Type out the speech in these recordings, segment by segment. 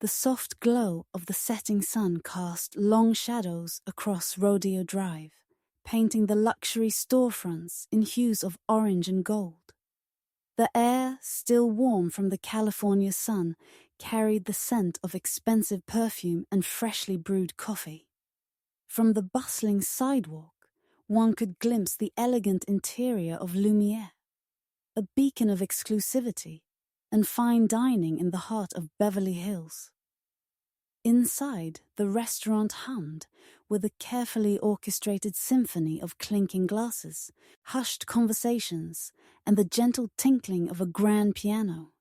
The soft glow of the setting sun cast long shadows across Rodeo Drive, painting the luxury storefronts in hues of orange and gold. The air, still warm from the California sun, carried the scent of expensive perfume and freshly brewed coffee. From the bustling sidewalk, one could glimpse the elegant interior of Lumiere, a beacon of exclusivity and fine dining in the heart of Beverly Hills. Inside, the restaurant hummed with a carefully orchestrated symphony of clinking glasses, hushed conversations, and the gentle tinkling of a grand piano.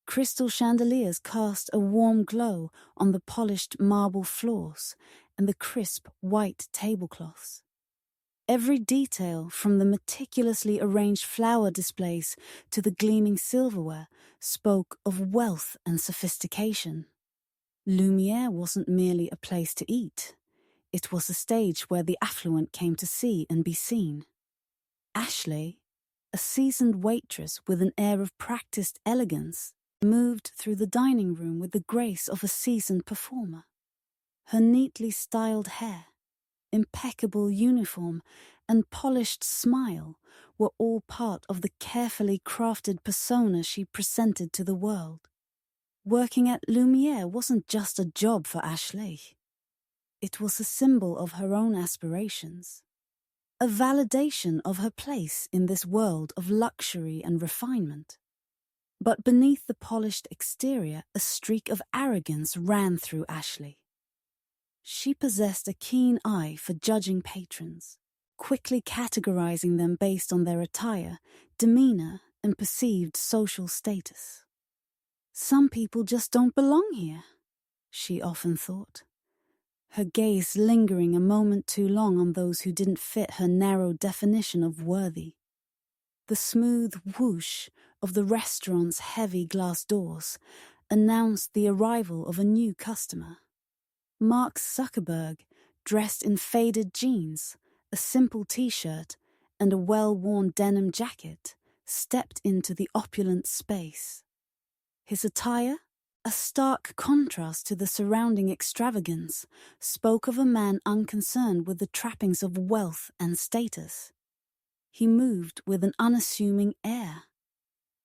Crystal chandeliers cast a warm glow on the polished marble floors and the crisp white tablecloths. Every detail, from the meticulously arranged flower displays to the gleaming silverware, spoke of wealth and sophistication. Lumiere wasn't merely a place to eat. It was a stage where the affluent came to see and be seen. Ashley, a seasoned waitress with an air of practiced elegance, moved through the dining room with the grace of a seasoned performer. Her neatly styled hair, impeccable uniform, and polished smile were all part of the carefully crafted persona she presented to the world. Working at Lumiere wasn't just a job for Ashley. It was a symbol of her own aspirations, a validation of her place in this world of luxury and refinement. But beneath the polished exterior, a streak of arrogance ran through Ashley. She possessed a keen eye for judging patrons, quickly categorizing them based on their attire, demeanor, and perceived social status. Some people just don't belong here, she often thought, her gaze lingering a moment too long on those who didn't fit her narrow definition of worthy. The smooth whoosh of the restaurant's heavy glass doors announced the arrival of a new customer. Mark Zuckerberg, dressed in faded jeans, a simple t-shirt, and a well-worn denim jacket, stepped into the opulent space. His attire, a stark contrast to the surrounding extravagance, spoke of a man unconcerned with the trappings of wealth and status. He moved with an unassuming air,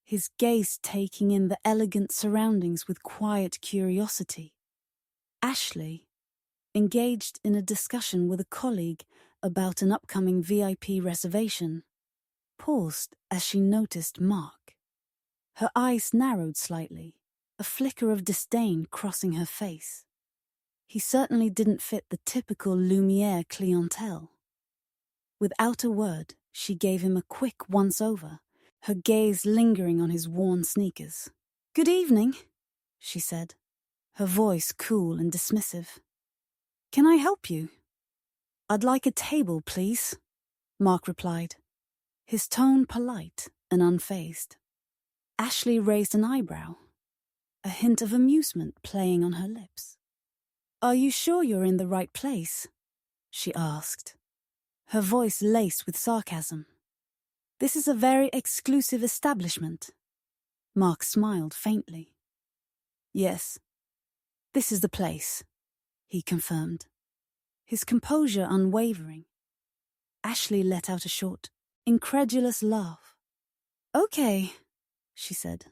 his gaze taking in the elegant surroundings with quiet curiosity. Ashley, engaged in a discussion with a colleague about an upcoming VIP reservation, paused as she noticed Mark. Her eyes narrowed slightly, a flicker of disdain crossing her face. He certainly didn't fit the typical Lumiere clientele. Without a word, she gave him a quick once-over, her gaze lingering on his worn sneakers. "Good evening," she said, her voice cool and dismissive. "Can I help you?" "I'd like a table, please," Mark replied, his tone polite and unfazed. Ashley raised an eyebrow, a hint of amusement playing on her lips. "Are you sure you're in the right place?" she asked, her voice laced with sarcasm. "This is a very exclusive establishment." Mark smiled faintly. "Yes, this is the place," he confirmed, his composure unwavering. Ashley let out a short, incredulous laugh. "Okay," she said,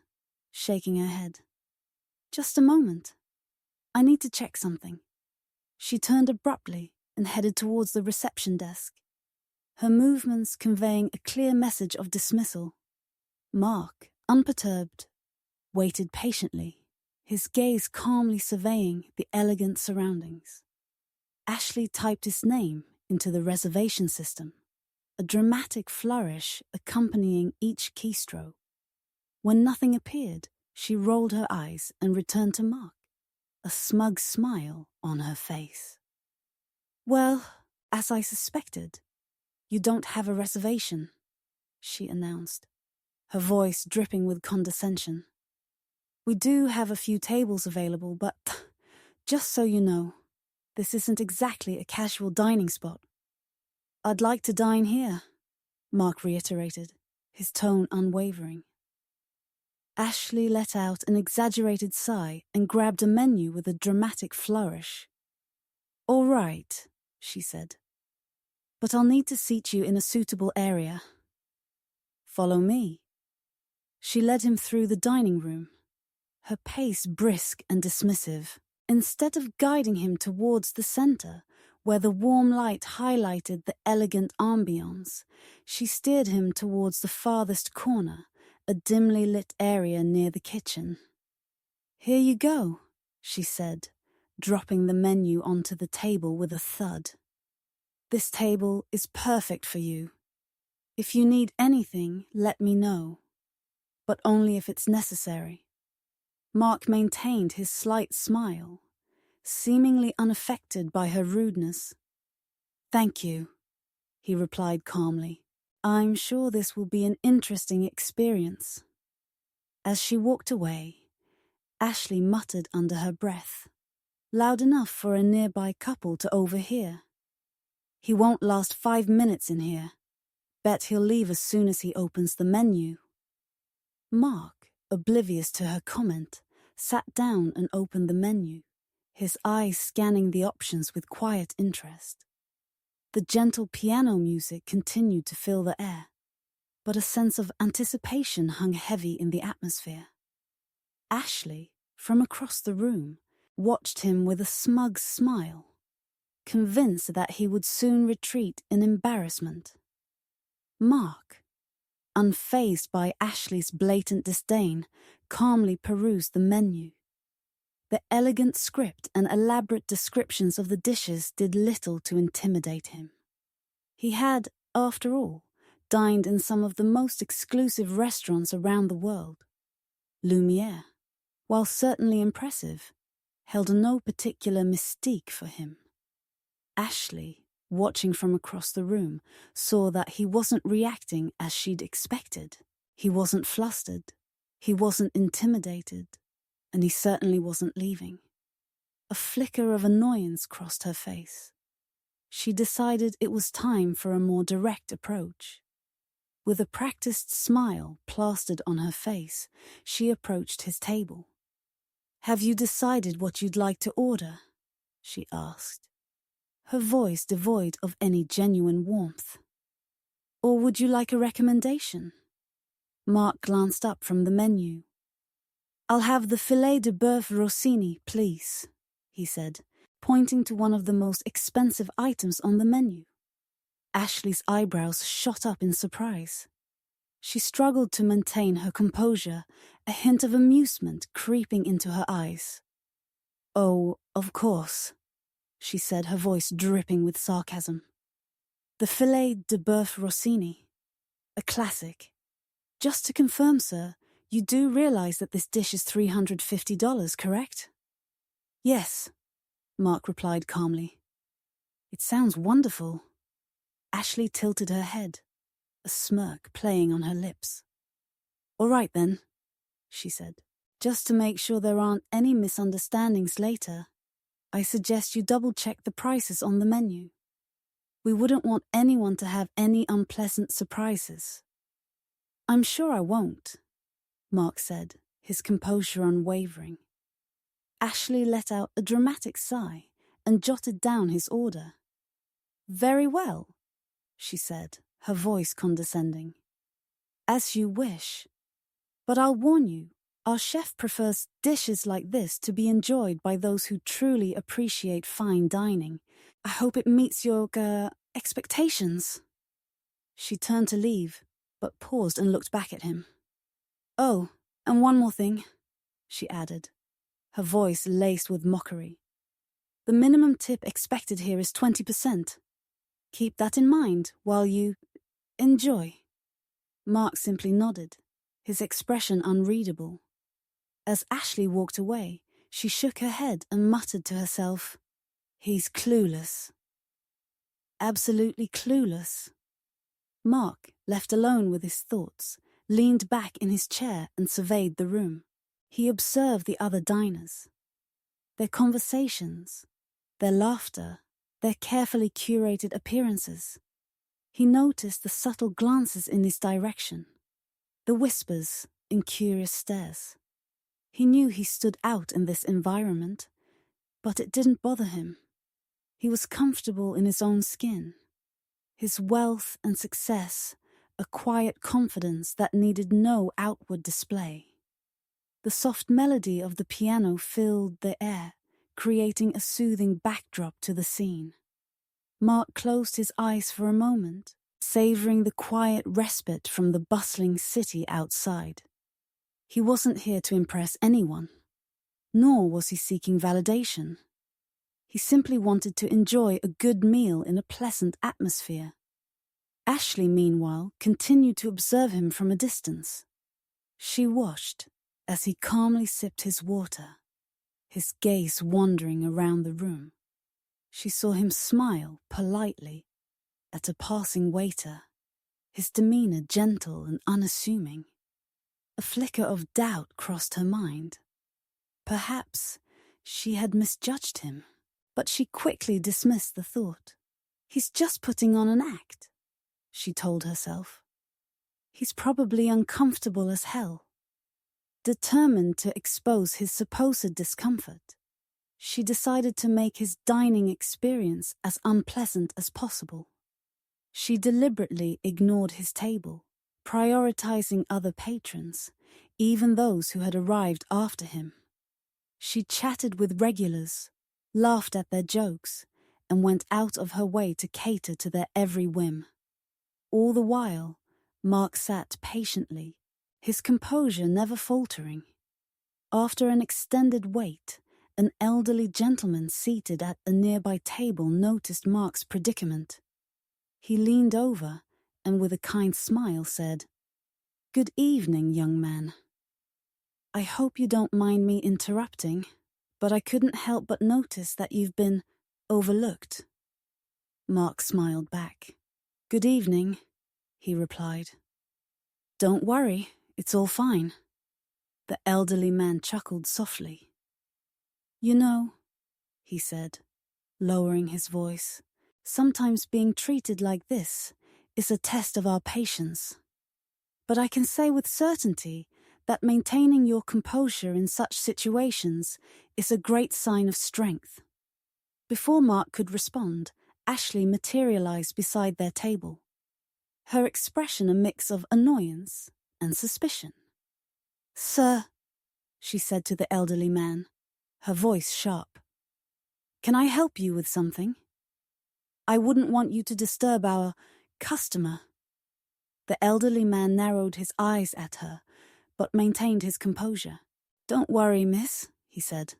shaking her head. "Just a moment. I need to check something." She turned abruptly and headed towards the reception desk, her movements conveying a clear message of dismissal. Mark, unperturbed, waited patiently, his gaze calmly surveying the elegant surroundings. Ashley typed his name into the reservation system, a dramatic flourish accompanying each keystroke. When nothing appeared, she rolled her eyes and returned to Mark, a smug smile on her face. "Well, as I suspected, you don't have a reservation," she announced, her voice dripping with condescension. "We do have a few tables available, but just so you know, this isn't exactly a casual dining spot." "I'd like to dine here," Mark reiterated, his tone unwavering. Ashley let out an exaggerated sigh and grabbed a menu with a dramatic flourish. "All right," she said, "but I'll need to seat you in a suitable area. Follow me." She led him through the dining room, her pace brisk and dismissive. Instead of guiding him towards the center, where the warm light highlighted the elegant ambience, she steered him towards the farthest corner, a dimly lit area near the kitchen. "Here you go," she said, dropping the menu onto the table with a thud. "This table is perfect for you. If you need anything, let me know, but only if it's necessary." Mark maintained his slight smile, seemingly unaffected by her rudeness. "Thank you," he replied calmly. "I'm sure this will be an interesting experience." As she walked away, Ashley muttered under her breath, loud enough for a nearby couple to overhear. "He won't last 5 minutes in here. Bet he'll leave as soon as he opens the menu." Mark, oblivious to her comment, sat down and opened the menu, his eyes scanning the options with quiet interest. The gentle piano music continued to fill the air, but a sense of anticipation hung heavy in the atmosphere. Ashley, from across the room, watched him with a smug smile, convinced that he would soon retreat in embarrassment. Mark, unfazed by Ashley's blatant disdain, calmly perused the menu. The elegant script and elaborate descriptions of the dishes did little to intimidate him. He had, after all, dined in some of the most exclusive restaurants around the world. Lumiere, while certainly impressive, held no particular mystique for him. Ashley, watching from across the room, saw that he wasn't reacting as she'd expected. He wasn't flustered, he wasn't intimidated, and he certainly wasn't leaving. A flicker of annoyance crossed her face. She decided it was time for a more direct approach. With a practiced smile plastered on her face, she approached his table. "Have you decided what you'd like to order?" she asked, her voice devoid of any genuine warmth. "Or would you like a recommendation?" Mark glanced up from the menu. "I'll have the filet de bœuf Rossini, please," he said, pointing to one of the most expensive items on the menu. Ashley's eyebrows shot up in surprise. She struggled to maintain her composure, a hint of amusement creeping into her eyes. "Oh, of course," she said, her voice dripping with sarcasm. "The filet de bœuf Rossini, a classic. Just to confirm, sir, you do realize that this dish is $350, correct?" "Yes," Mark replied calmly. "It sounds wonderful." Ashley tilted her head, a smirk playing on her lips. "All right then," she said. "Just to make sure there aren't any misunderstandings later, I suggest you double-check the prices on the menu. We wouldn't want anyone to have any unpleasant surprises." "I'm sure I won't," Mark said, his composure unwavering. Ashley let out a dramatic sigh and jotted down his order. "Very well," she said, her voice condescending. "As you wish. But I'll warn you, our chef prefers dishes like this to be enjoyed by those who truly appreciate fine dining. I hope it meets your, expectations." She turned to leave, but paused and looked back at him. "Oh, and one more thing," she added, her voice laced with mockery. "The minimum tip expected here is 20%. Keep that in mind while you enjoy." Mark simply nodded, his expression unreadable. As Ashley walked away, she shook her head and muttered to herself, "He's clueless." Absolutely clueless. Mark, left alone with his thoughts, leaned back in his chair and surveyed the room. He observed the other diners. Their conversations, their laughter, their carefully curated appearances. He noticed the subtle glances in his direction, the whispers, in curious stares. He knew he stood out in this environment, but it didn't bother him. He was comfortable in his own skin. His wealth and success, a quiet confidence that needed no outward display. The soft melody of the piano filled the air, creating a soothing backdrop to the scene. Mark closed his eyes for a moment, savoring the quiet respite from the bustling city outside. He wasn't here to impress anyone, nor was he seeking validation. He simply wanted to enjoy a good meal in a pleasant atmosphere. Ashley, meanwhile, continued to observe him from a distance. She watched as he calmly sipped his water, his gaze wandering around the room. She saw him smile politely at a passing waiter, his demeanor gentle and unassuming. A flicker of doubt crossed her mind. Perhaps she had misjudged him, but she quickly dismissed the thought. He's just putting on an act, she told herself. He's probably uncomfortable as hell. Determined to expose his supposed discomfort, she decided to make his dining experience as unpleasant as possible. She deliberately ignored his table, prioritizing other patrons, even those who had arrived after him. She chatted with regulars, laughed at their jokes, and went out of her way to cater to their every whim. All the while, Mark sat patiently, his composure never faltering. After an extended wait, an elderly gentleman seated at a nearby table noticed Mark's predicament. He leaned over and with a kind smile said, "Good evening, young man. I hope you don't mind me interrupting, but I couldn't help but notice that you've been overlooked." Mark smiled back. "Good evening," he replied. "Don't worry, it's all fine." The elderly man chuckled softly. "You know," he said, lowering his voice, "sometimes being treated like this is a test of our patience. But I can say with certainty that maintaining your composure in such situations is a great sign of strength." Before Mark could respond, Ashley materialized beside their table. Her expression a mix of annoyance and suspicion. "Sir," she said to the elderly man, her voice sharp, "can I help you with something? I wouldn't want you to disturb our customer." The elderly man narrowed his eyes at her, but maintained his composure. "Don't worry, miss," he said.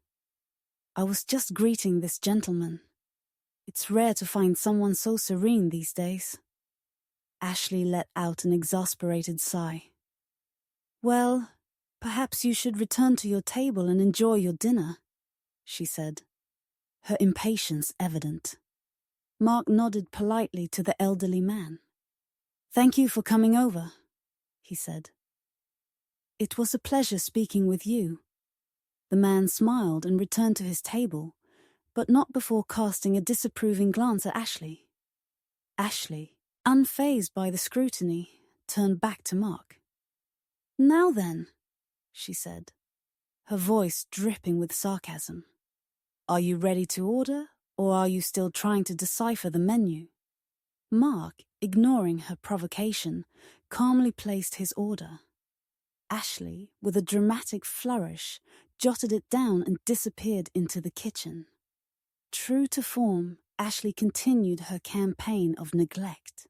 "I was just greeting this gentleman. It's rare to find someone so serene these days." Ashley let out an exasperated sigh. "Well, perhaps you should return to your table and enjoy your dinner," she said, her impatience evident. Mark nodded politely to the elderly man. "Thank you for coming over," he said. "It was a pleasure speaking with you." The man smiled and returned to his table, but not before casting a disapproving glance at Ashley. Ashley, unfazed by the scrutiny, turned back to Mark. "Now then," she said, her voice dripping with sarcasm. "Are you ready to order, or are you still trying to decipher the menu?" Mark, ignoring her provocation, calmly placed his order. Ashley, with a dramatic flourish, jotted it down and disappeared into the kitchen. True to form, Ashley continued her campaign of neglect.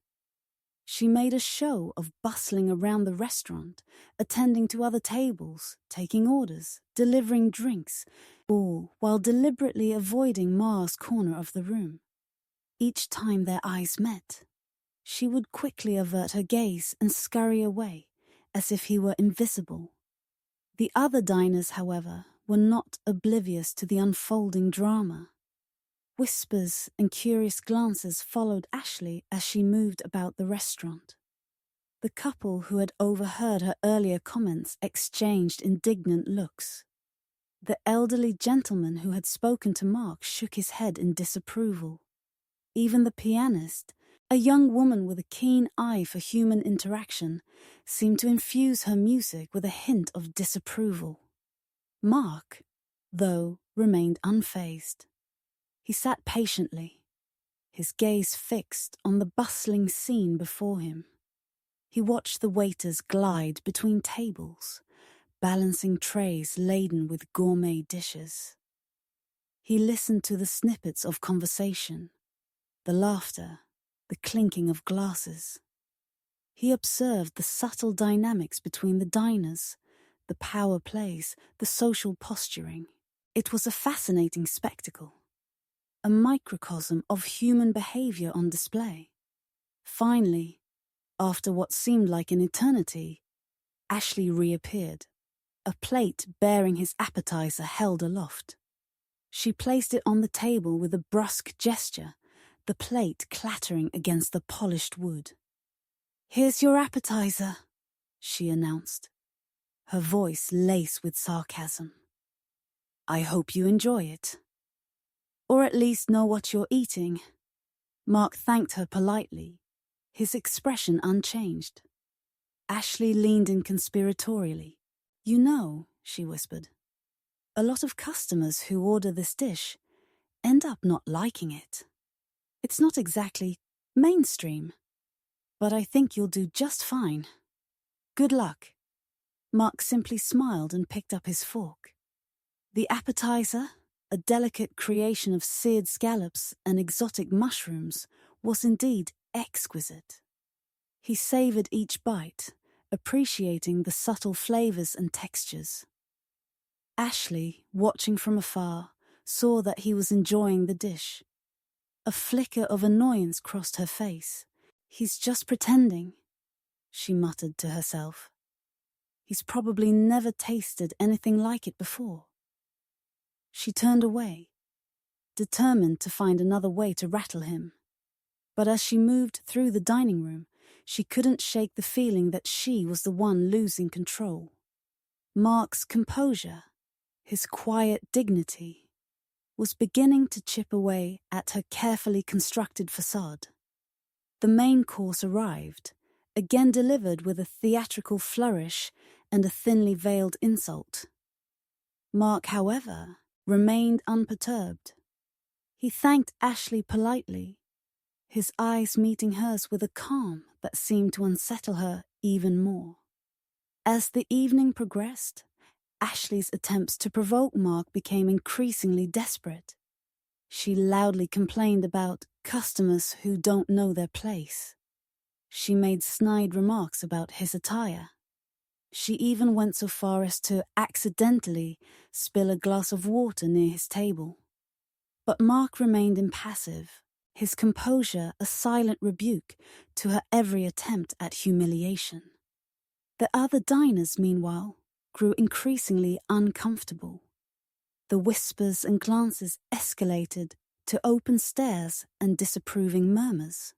She made a show of bustling around the restaurant, attending to other tables, taking orders, delivering drinks, all while deliberately avoiding Mar's corner of the room. Each time their eyes met, she would quickly avert her gaze and scurry away, as if he were invisible. The other diners, however, were not oblivious to the unfolding drama. Whispers and curious glances followed Ashley as she moved about the restaurant. The couple who had overheard her earlier comments exchanged indignant looks. The elderly gentleman who had spoken to Mark shook his head in disapproval. Even the pianist, A young woman with a keen eye for human interaction seemed to infuse her music with a hint of disapproval. Mark, though, remained unfazed. He sat patiently, his gaze fixed on the bustling scene before him. He watched the waiters glide between tables, balancing trays laden with gourmet dishes. He listened to the snippets of conversation, the laughter, the clinking of glasses. He observed the subtle dynamics between the diners, the power plays, the social posturing. It was a fascinating spectacle, a microcosm of human behavior on display. Finally, after what seemed like an eternity, Ashley reappeared, a plate bearing his appetizer held aloft. She placed it on the table with a brusque gesture, the plate clattering against the polished wood. "Here's your appetizer," she announced, her voice laced with sarcasm. "I hope you enjoy it. Or at least know what you're eating." Mark thanked her politely, his expression unchanged. Ashley leaned in conspiratorially. "You know," she whispered, "a lot of customers who order this dish end up not liking it. It's not exactly mainstream, but I think you'll do just fine. Good luck." Mark simply smiled and picked up his fork. The appetizer, a delicate creation of seared scallops and exotic mushrooms, was indeed exquisite. He savored each bite, appreciating the subtle flavors and textures. Ashley, watching from afar, saw that he was enjoying the dish. A flicker of annoyance crossed her face. "He's just pretending," she muttered to herself. "He's probably never tasted anything like it before." She turned away, determined to find another way to rattle him. But as she moved through the dining room, she couldn't shake the feeling that she was the one losing control. Mark's composure, his quiet dignity, was beginning to chip away at her carefully constructed facade. The main course arrived, again delivered with a theatrical flourish and a thinly veiled insult. Mark, however, remained unperturbed. He thanked Ashley politely, his eyes meeting hers with a calm that seemed to unsettle her even more. As the evening progressed, Ashley's attempts to provoke Mark became increasingly desperate. She loudly complained about customers who don't know their place. She made snide remarks about his attire. She even went so far as to accidentally spill a glass of water near his table. But Mark remained impassive, his composure a silent rebuke to her every attempt at humiliation. The other diners, meanwhile, grew increasingly uncomfortable. The whispers and glances escalated to open stares and disapproving murmurs.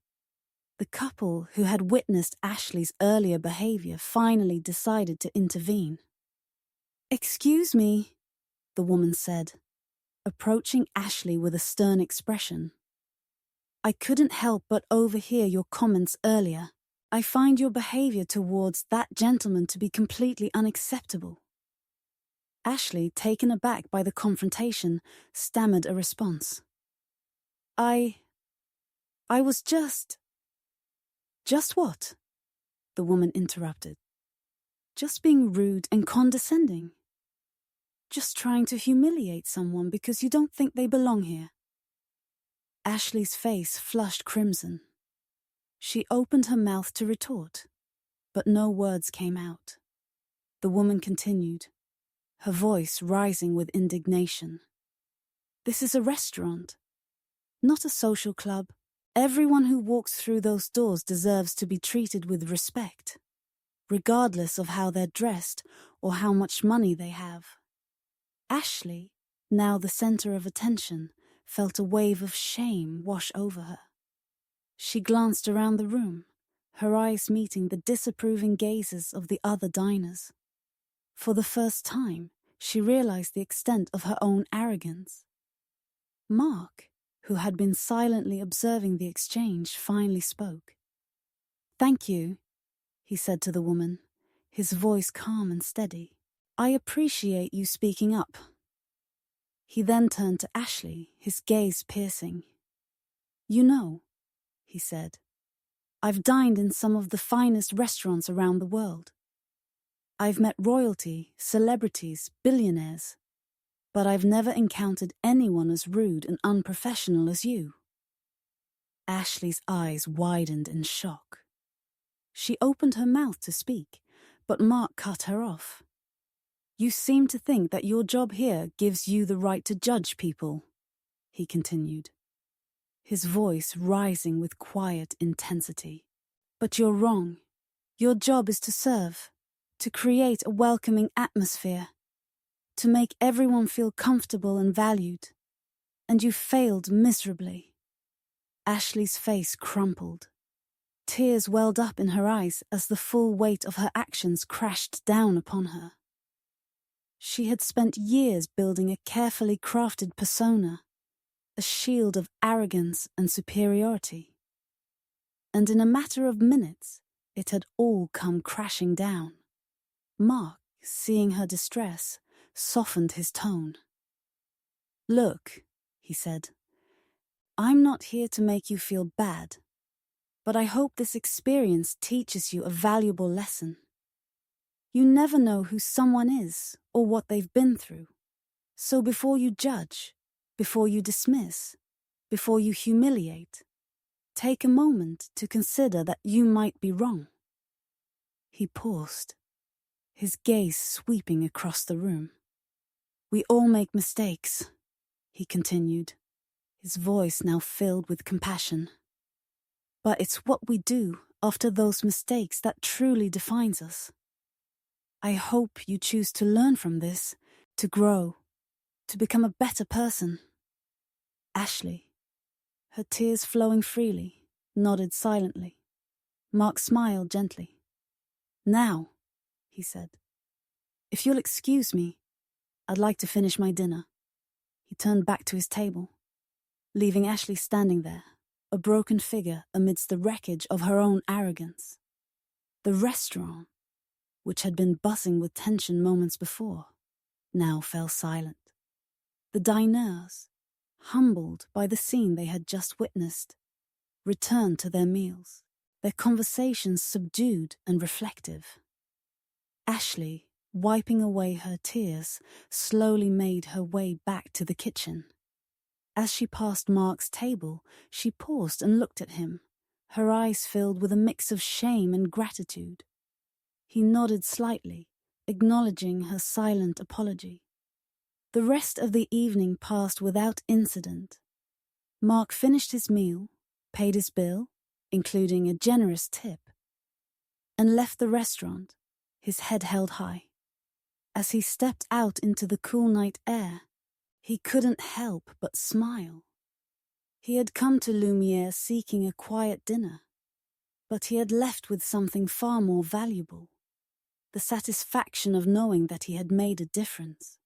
The couple who had witnessed Ashley's earlier behavior finally decided to intervene. "Excuse me," the woman said, approaching Ashley with a stern expression. "I couldn't help but overhear your comments earlier. I find your behavior towards that gentleman to be completely unacceptable." Ashley, taken aback by the confrontation, stammered a response. I was just..." "Just what?" the woman interrupted. "Just being rude and condescending. Just trying to humiliate someone because you don't think they belong here." Ashley's face flushed crimson. She opened her mouth to retort, but no words came out. The woman continued, her voice rising with indignation. "This is a restaurant, not a social club. Everyone who walks through those doors deserves to be treated with respect, regardless of how they're dressed or how much money they have." Ashley, now the center of attention, felt a wave of shame wash over her. She glanced around the room, her eyes meeting the disapproving gazes of the other diners. For the first time, she realized the extent of her own arrogance. Mark, who had been silently observing the exchange, finally spoke. "Thank you," he said to the woman, his voice calm and steady. "I appreciate you speaking up." He then turned to Ashley, his gaze piercing. "You know," he said, "I've dined in some of the finest restaurants around the world. I've met royalty, celebrities, billionaires, but I've never encountered anyone as rude and unprofessional as you." Ashley's eyes widened in shock. She opened her mouth to speak, but Mark cut her off. "You seem to think that your job here gives you the right to judge people," he continued, his voice rising with quiet intensity. "But you're wrong. Your job is to serve, to create a welcoming atmosphere, to make everyone feel comfortable and valued. And you failed miserably." Ashley's face crumpled. Tears welled up in her eyes as the full weight of her actions crashed down upon her. She had spent years building a carefully crafted persona, a shield of arrogance and superiority. And in a matter of minutes, it had all come crashing down. Mark, seeing her distress, softened his tone. "Look," he said, "I'm not here to make you feel bad, but I hope this experience teaches you a valuable lesson. You never know who someone is or what they've been through. So before you judge, before you dismiss, before you humiliate, take a moment to consider that you might be wrong." He paused, his gaze sweeping across the room. "We all make mistakes," he continued, his voice now filled with compassion. "But it's what we do after those mistakes that truly defines us. I hope you choose to learn from this, to grow, to become a better person." Ashley, her tears flowing freely, nodded silently. Mark smiled gently. "Now," he said, "if you'll excuse me, I'd like to finish my dinner." He turned back to his table, leaving Ashley standing there, a broken figure amidst the wreckage of her own arrogance. The restaurant, which had been buzzing with tension moments before, now fell silent. The diners, humbled by the scene they had just witnessed, returned to their meals, their conversations subdued and reflective. Ashley, wiping away her tears, slowly made her way back to the kitchen. As she passed Mark's table, she paused and looked at him, her eyes filled with a mix of shame and gratitude. He nodded slightly, acknowledging her silent apology. The rest of the evening passed without incident. Mark finished his meal, paid his bill, including a generous tip, and left the restaurant, his head held high. As he stepped out into the cool night air, he couldn't help but smile. He had come to Lumiere seeking a quiet dinner, but he had left with something far more valuable: the satisfaction of knowing that he had made a difference.